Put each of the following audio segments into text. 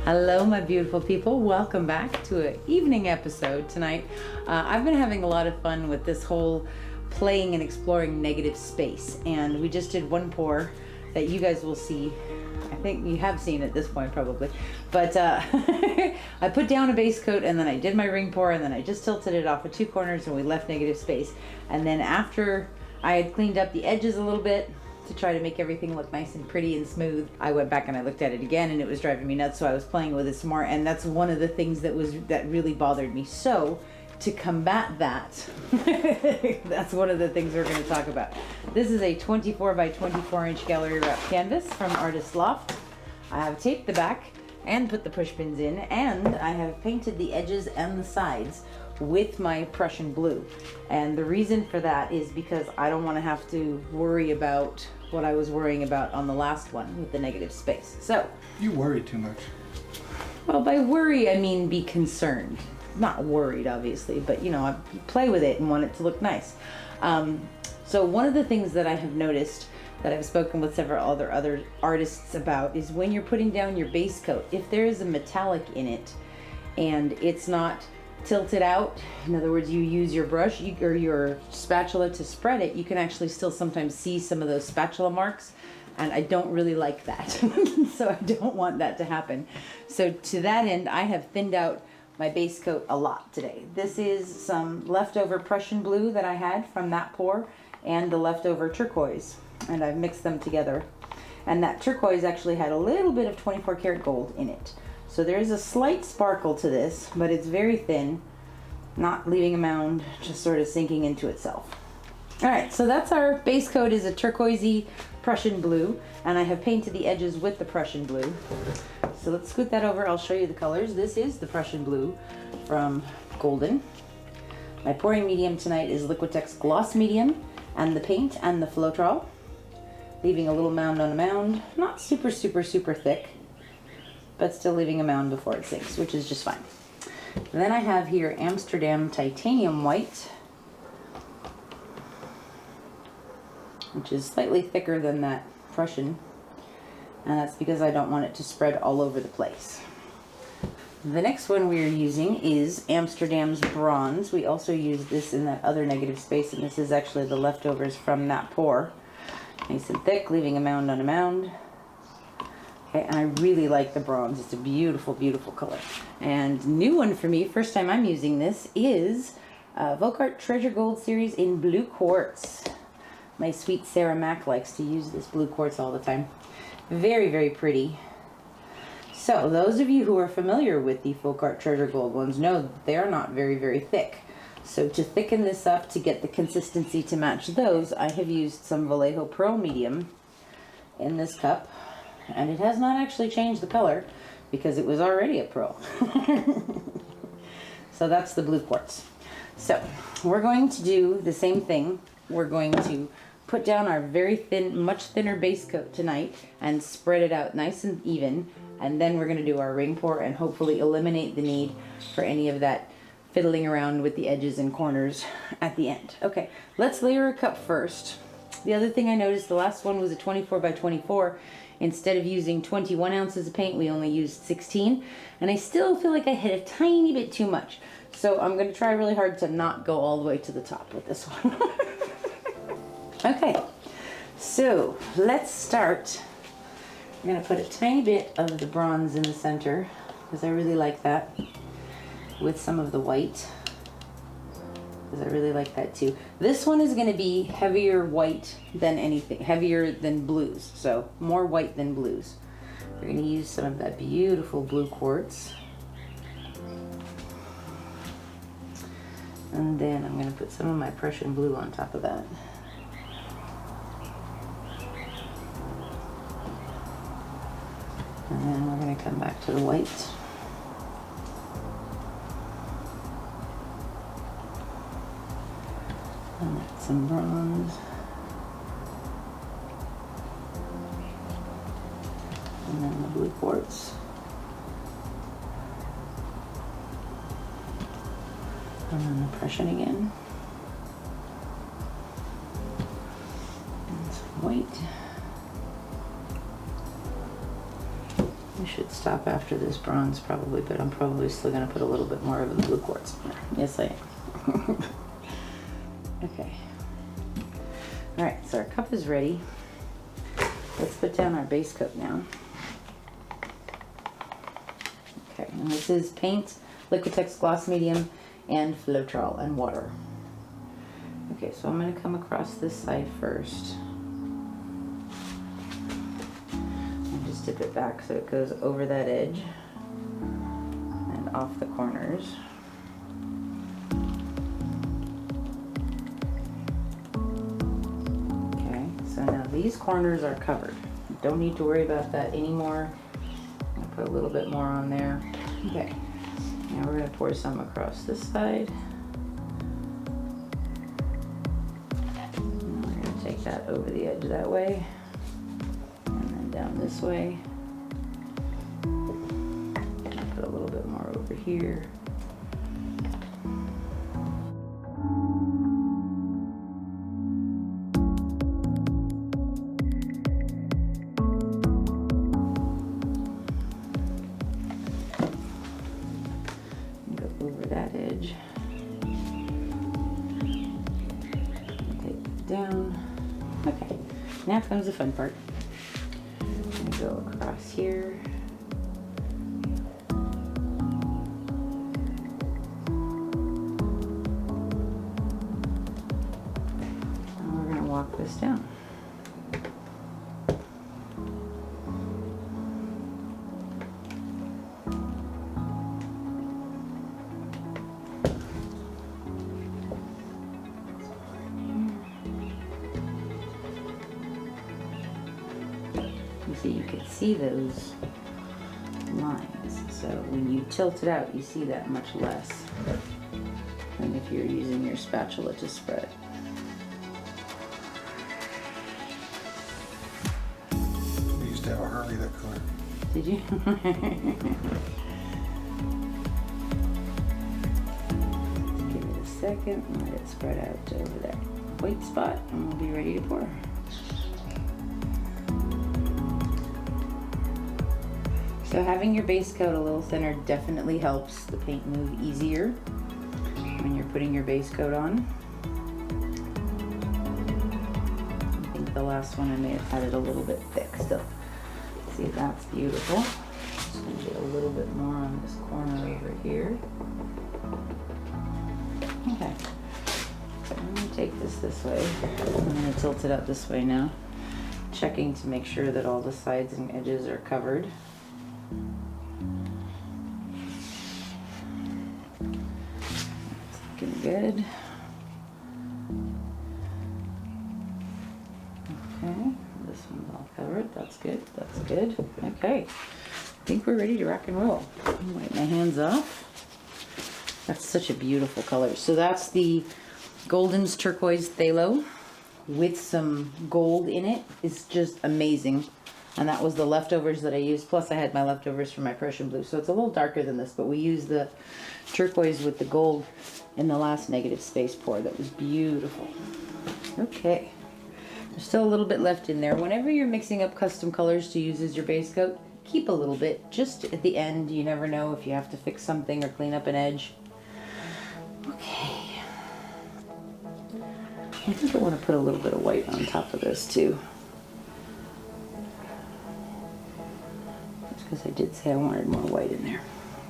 Hello, my beautiful people. Welcome back to an evening episode tonight. I've been having a lot of fun with this whole playing and exploring negative space, and we just did one pour that you guys will see. I think you have seen at this point probably, but I put down a base coat and then I did my ring pour and then I just tilted it off of two corners and we left negative space. And then after I had cleaned up the edges a little bit to try to make everything look nice and pretty and smooth, I went back and I looked at it again and it was driving me nuts, so I was playing with it some more, and that's one of the things that really bothered me. So to combat that, that's one of the things we're going to talk about. This is a 24 by 24 inch gallery wrap canvas from Artist Loft. I have taped the back and put the push pins in, and I have painted the edges and the sides with my Prussian Blue. And the reason for that is because I don't want to have to worry about what I was worrying about on the last one with the negative space. So you worry too much. Well, by worry I mean be concerned. Not worried obviously, but you know, I play with it and want it to look nice. So one of the things that I have noticed that I've spoken with several other artists about is when you're putting down your base coat, if there is a metallic in it and it's not tilted out, in other words, you use your brush or your spatula to spread it, you can actually still sometimes see some of those spatula marks, and I don't really like that. So I don't want that to happen. So to that end, I have thinned out my base coat a lot today. This is some leftover Prussian Blue that I had from that pour and the leftover turquoise, and I've mixed them together. And that turquoise actually had a little bit of 24 karat gold in it. So there is a slight sparkle to this, but it's very thin, not leaving a mound, just sort of sinking into itself. All right, so that's our base coat, is a turquoisey Prussian Blue, and I have painted the edges with the Prussian Blue. So let's scoot that over, I'll show you the colors. This is the Prussian Blue from Golden. My pouring medium tonight is Liquitex Gloss Medium, and the paint and the Floetrol, leaving a little mound on a mound. Not super thick, but still leaving a mound before it sinks, which is just fine. And then I have here Amsterdam Titanium White, which is slightly thicker than that Prussian, and that's because I don't want it to spread all over the place. The next one we are using is Amsterdam's Bronze. We also use this in that other negative space, and this is actually the leftovers from that pour. Nice and thick, leaving a mound on a mound. Okay, and I really like the bronze. It's a beautiful, beautiful color. And new one for me, first time I'm using this, is Villegas Treasure Gold series in blue quartz. My sweet Sarah Mac likes to use this blue quartz all the time. Very, very pretty. So those of you who are familiar with the Villegas Treasure Gold ones know that they are not very, very thick. So to thicken this up to get the consistency to match those, I have used some Vallejo Pearl Medium in this cup. And it has not actually changed the color because it was already a pearl. So that's the blue quartz. So we're going to do the same thing. We're going to put down our very thin, much thinner base coat tonight and spread it out nice and even. And then we're going to do our ring pour and hopefully eliminate the need for any of that fiddling around with the edges and corners at the end. Okay, let's layer a cup first. The other thing I noticed, the last one was a 24 by 24. Instead of using 21 ounces of paint, we only used 16. And I still feel like I hit a tiny bit too much. So I'm going to try really hard to not go all the way to the top with this one. Okay, so let's start. I'm going to put a tiny bit of the bronze in the center because I really like that, with some of the white, because I really like that too. This one is going to be heavier white than anything, heavier than blues, so more white than blues. We're going to use some of that beautiful blue quartz. And then I'm going to put some of my Prussian Blue on top of that. And then we're going to come back to the white. And that's some bronze. And then the blue quartz. And then the Prussian again. And some white. I should stop after this bronze probably, but I'm probably still going to put a little bit more of the blue quartz in there. Yes, I am. Okay. All right, so our cup is ready. Let's put down our base coat now. Okay, and this is paint, Liquitex gloss medium, and Floetrol and water. Okay, so I'm going to come across this side first. And just dip it back so it goes over that edge and off the corners. Okay, so now these corners are covered. Don't need to worry about that anymore. I'll put a little bit more on there. Okay, now we're going to pour some across this side. And we're going to take that over the edge that way. And then down this way. Put a little bit more over here. Over that edge. Take it down. Okay, now comes the fun part. I'm gonna go across here. And we're gonna walk this down. So you can see those lines. So when you tilt it out, you see that much less than if you're using your spatula to spread. We used to have a Harley that color. Did you? Give it a second and let it spread out to over that white spot, and we'll be ready to pour. So having your base coat a little thinner definitely helps the paint move easier when you're putting your base coat on. I think the last one I may have had it a little bit thick still. See, that's beautiful. Just gonna get a little bit more on this corner over here. Okay, so I'm gonna take this way. I'm gonna tilt it up this way now, checking to make sure that all the sides and edges are covered. Looking good. Okay, this one's all covered. That's good. That's good. Okay, I think we're ready to rock and roll. Wipe my hands off. That's such a beautiful color. So that's the Golden's turquoise phthalo with some gold in it. It's just amazing. And that was the leftovers that I used. Plus I had my leftovers from my Prussian Blue. So it's a little darker than this, but we used the turquoise with the gold in the last negative space pour. That was beautiful. Okay. There's still a little bit left in there. Whenever you're mixing up custom colors to use as your base coat, keep a little bit just at the end. You never know if you have to fix something or clean up an edge. Okay. I think I want to put a little bit of white on top of this too. Because I did say I wanted more white in there.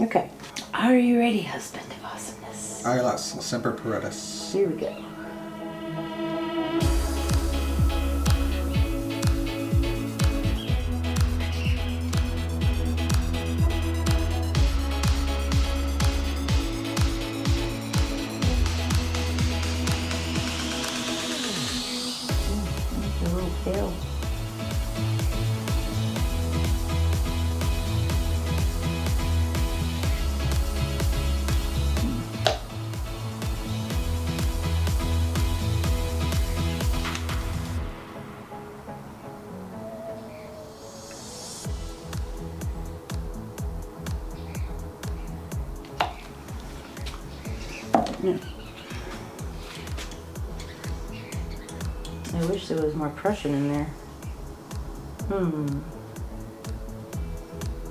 Okay. Are you ready, husband of awesomeness? Ay, las semper paredes. Here we go. A little pale. Yeah. I wish there was more Prussian in there.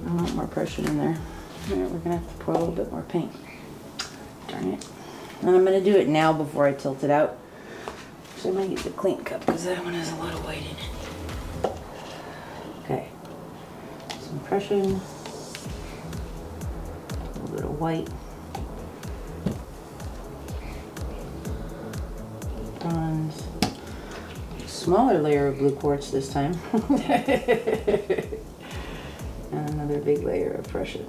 I want more pressure in there. Alright, we're gonna have to pour a little bit more paint. Darn it. And I'm gonna do it now before I tilt it out. So I might use a clean cup because that one has a lot of white in it. Okay. Some Prussian. A little bit of white. Bronze. Smaller layer of blue quartz this time. And another big layer of Prussian.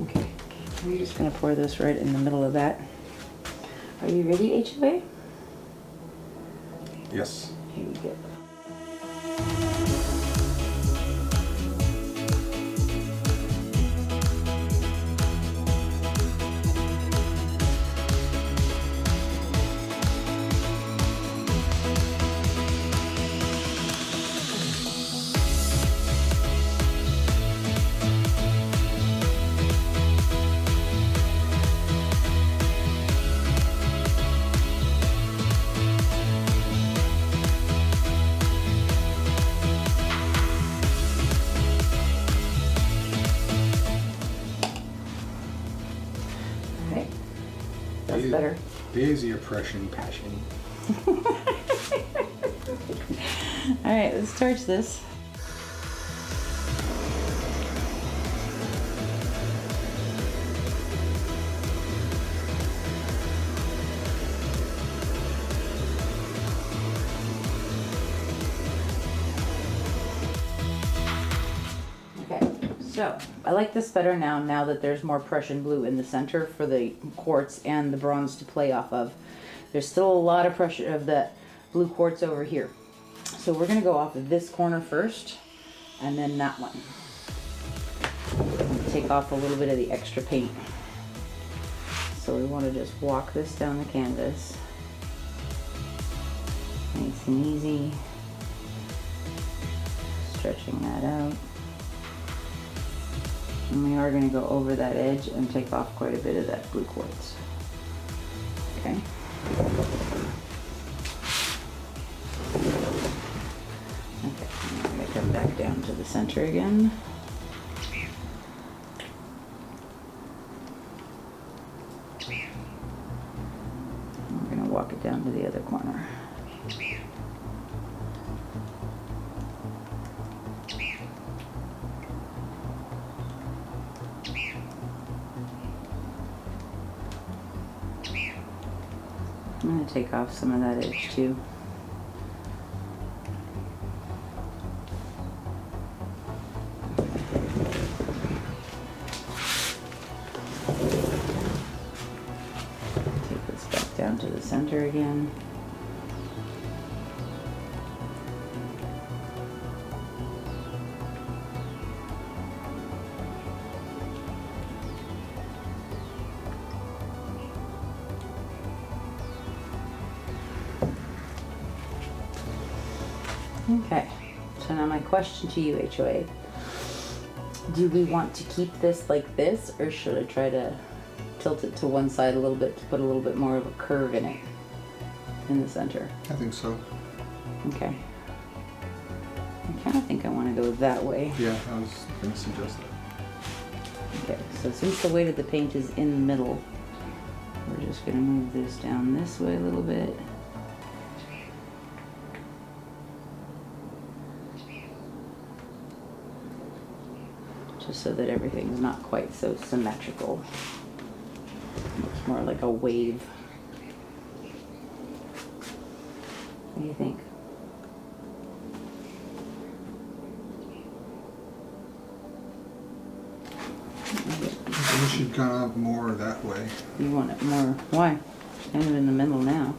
Okay, I'm just gonna pour this right in the middle of that. Are you ready, HOA? Yes. Here we go. That's better. There's your Prussian passion. Alright, let's torch this. So, I like this better now that there's more Prussian blue in the center for the quartz and the bronze to play off of. There's still a lot of pressure of that blue quartz over here. So we're gonna go off of this corner first, and then that one. Take off a little bit of the extra paint. So we wanna just walk this down the canvas. Nice and easy. Stretching that out. And we are going to go over that edge and take off quite a bit of that blue quartz. Okay. Okay, I'm going to come back down to the center again. And we're going to walk it down to the other corner. I'm going to take off some of that edge too. Take this back down to the center again. Okay, so now my question to you, HOA. Do we want to keep this like this, or should I try to tilt it to one side a little bit to put a little bit more of a curve in it, in the center? I think so. Okay. I kind of think I want to go that way. Yeah, I was going to suggest that. Okay, so since the weight of the paint is in the middle, we're just going to move this down this way a little bit. Just so that everything's not quite so symmetrical. Looks more like a wave. What do you think? We should kind of more that way. You want it more? Why? It's kind of in the middle now.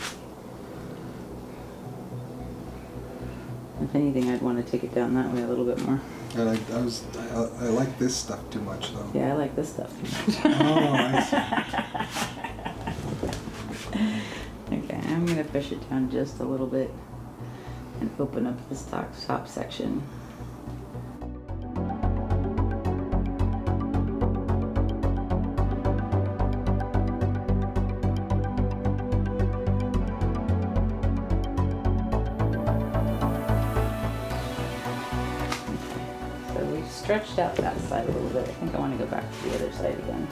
If anything, I'd want to take it down that way a little bit more. And I like this stuff too much though. Yeah, I like this stuff too much. Oh, I see. Okay, I'm going to push it down just a little bit and open up this top section. stretched out that side a little bit. I think I want to go back to the other side again.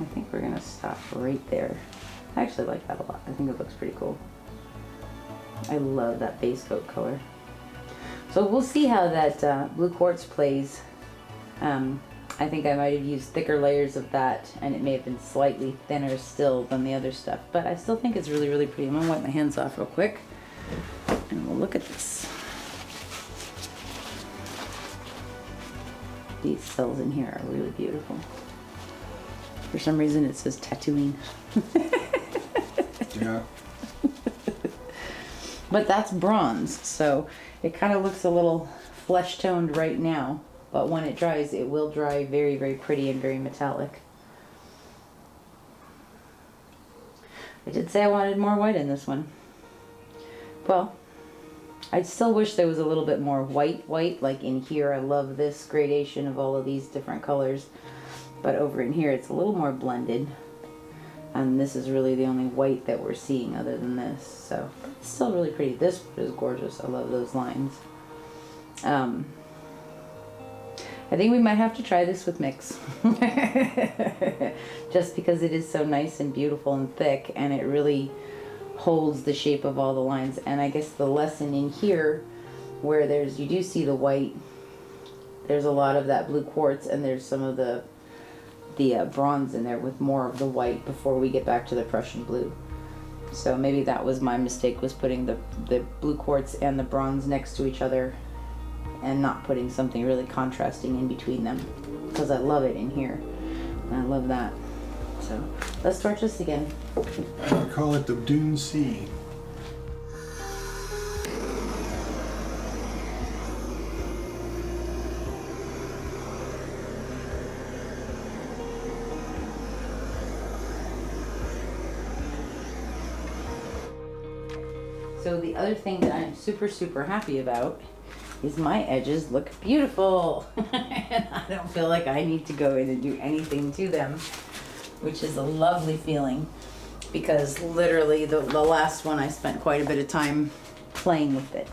I think we're gonna stop right there. I actually like that a lot. I think it looks pretty cool. I love that base coat color. So we'll see how that blue quartz plays. I think I might have used thicker layers of that, and it may have been slightly thinner still than the other stuff, but I still think it's really, really pretty. I'm gonna wipe my hands off real quick, and we'll look at this. These cells in here are really beautiful. For some reason it says Tatooine. Yeah. But that's bronze, so it kind of looks a little flesh toned right now, but when it dries, it will dry very, very pretty and very metallic. I did say I wanted more white in this one. Well, I still wish there was a little bit more white, like in here. I love this gradation of all of these different colors. But over in here, it's a little more blended. And this is really the only white that we're seeing other than this. So it's still really pretty. This is gorgeous. I love those lines. I think we might have to try this with mix. Just because it is so nice and beautiful and thick, and it really holds the shape of all the lines. And I guess the lesson in here, where you do see the white, there's a lot of that blue quartz, and there's some of the bronze in there with more of the white before we get back to the Prussian blue. So maybe that was my mistake, was putting the blue quartz and the bronze next to each other and not putting something really contrasting in between them, because I love it in here and I love that. So let's torch this again. I would call it the Dune Sea. So the other thing that I'm super, super happy about is my edges look beautiful. And I don't feel like I need to go in and do anything to them, which is a lovely feeling, because literally the last one I spent quite a bit of time playing with it.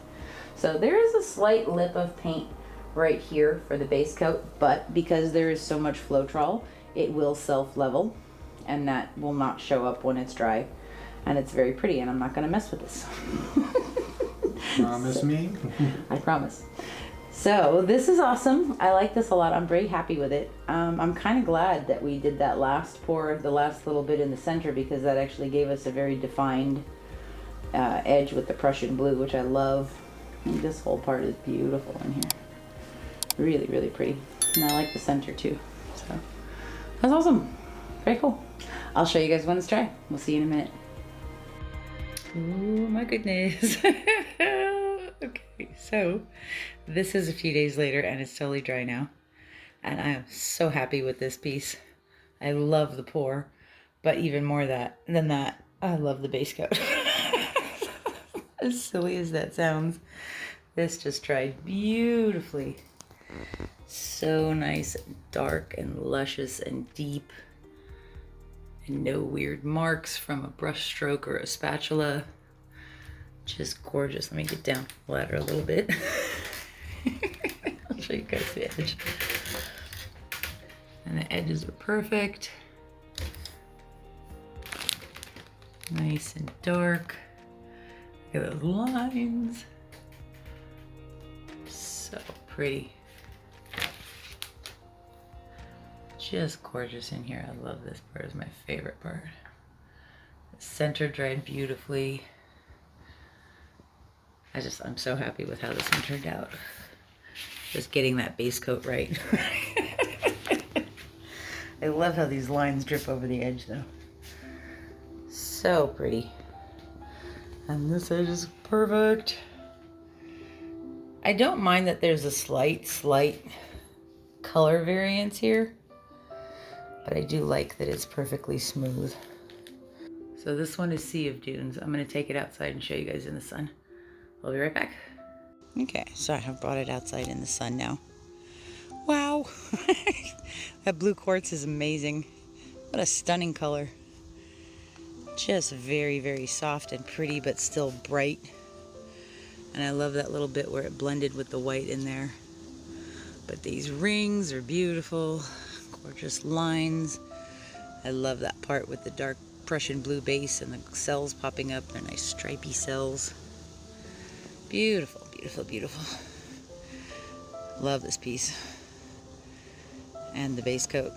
So there is a slight lip of paint right here for the base coat, but because there is so much Floetrol, it will self-level, and that will not show up when it's dry. And it's very pretty, and I'm not gonna mess with this. Promise me? I promise. So this is awesome. I like this a lot. I'm very happy with it. I'm kind of glad that we did that last pour, the last little bit in the center, because that actually gave us a very defined edge with the Prussian blue, which I love. And this whole part is beautiful in here. Really, really pretty. And I like the center too. So that's awesome. Very cool. I'll show you guys when it's dry. We'll see you in a minute. Oh my goodness. Okay, so this is a few days later and it's totally dry now. And I am so happy with this piece. I love the pour, but even more than that, I love the base coat. As silly as that sounds, this just dried beautifully. So nice and dark and luscious and deep. And no weird marks from a brush stroke or a spatula. Just gorgeous. Let me get down the ladder a little bit. I'll show you guys the edge. And the edges are perfect. Nice and dark. Look at those lines. So pretty. Just gorgeous in here. I love this part. It's my favorite part. The center dried beautifully. I'm so happy with how this one turned out. Just getting that base coat right. I love how these lines drip over the edge though. So pretty. And this edge is perfect. I don't mind that there's a slight color variance here, but I do like that it's perfectly smooth. So this one is Sea of Dunes. I'm gonna take it outside and show you guys in the sun. I'll be right back. Okay, so I have brought it outside in the sun now. Wow, That blue quartz is amazing. What a stunning color. Just very, very soft and pretty, but still bright. And I love that little bit where it blended with the white in there. But these rings are beautiful. Gorgeous lines. I love that part with the dark Prussian blue base and the cells popping up. They're nice stripy cells. Beautiful, beautiful, beautiful. Love this piece. And the base coat.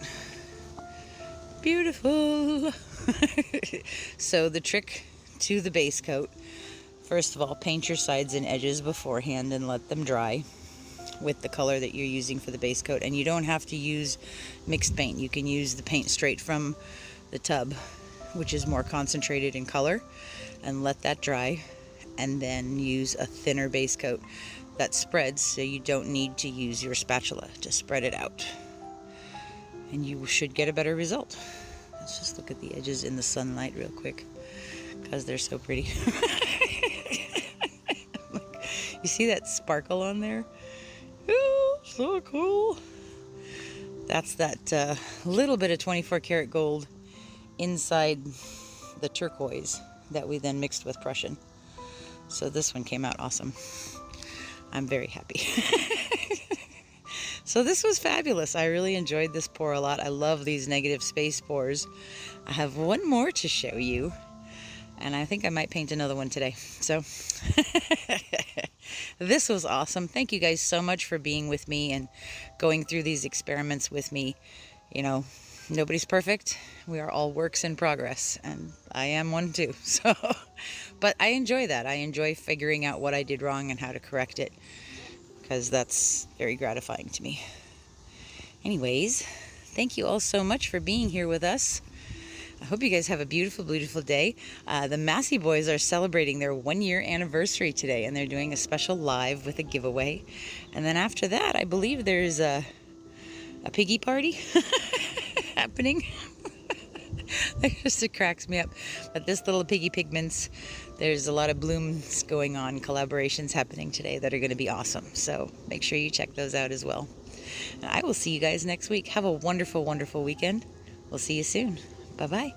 Beautiful. So the trick to the base coat, first of all, paint your sides and edges beforehand and let them dry with the color that you're using for the base coat. And you don't have to use mixed paint. You can use the paint straight from the tub, which is more concentrated in color, and let that dry, and then use a thinner base coat that spreads, so you don't need to use your spatula to spread it out, and you should get a better result. Let's just look at the edges in the sunlight real quick because they're so pretty. You see that sparkle on there? Oh, so cool. That's that little bit of 24 karat gold inside the turquoise that we then mixed with Prussian. So this one came out awesome. I'm very happy. So this was fabulous. I really enjoyed this pour a lot. I love these negative space pours. I have one more to show you, and I think I might paint another one today. So this was awesome. Thank you guys so much for being with me and going through these experiments with me. You know, nobody's perfect. We are all works in progress, and I am one too. So, but I enjoy that. I enjoy figuring out what I did wrong and how to correct it, because that's very gratifying to me. Anyways, thank you all so much for being here with us. I hope you guys have a beautiful, beautiful day. The Masse boys are celebrating their 1-year anniversary today, and they're doing a special live with a giveaway. And then after that, I believe there's a piggy party happening. It cracks me up. But this little piggy pigments, there's a lot of blooms going on, collaborations happening today that are going to be awesome. So make sure you check those out as well. And I will see you guys next week. Have a wonderful, wonderful weekend. We'll see you soon. Bye-bye.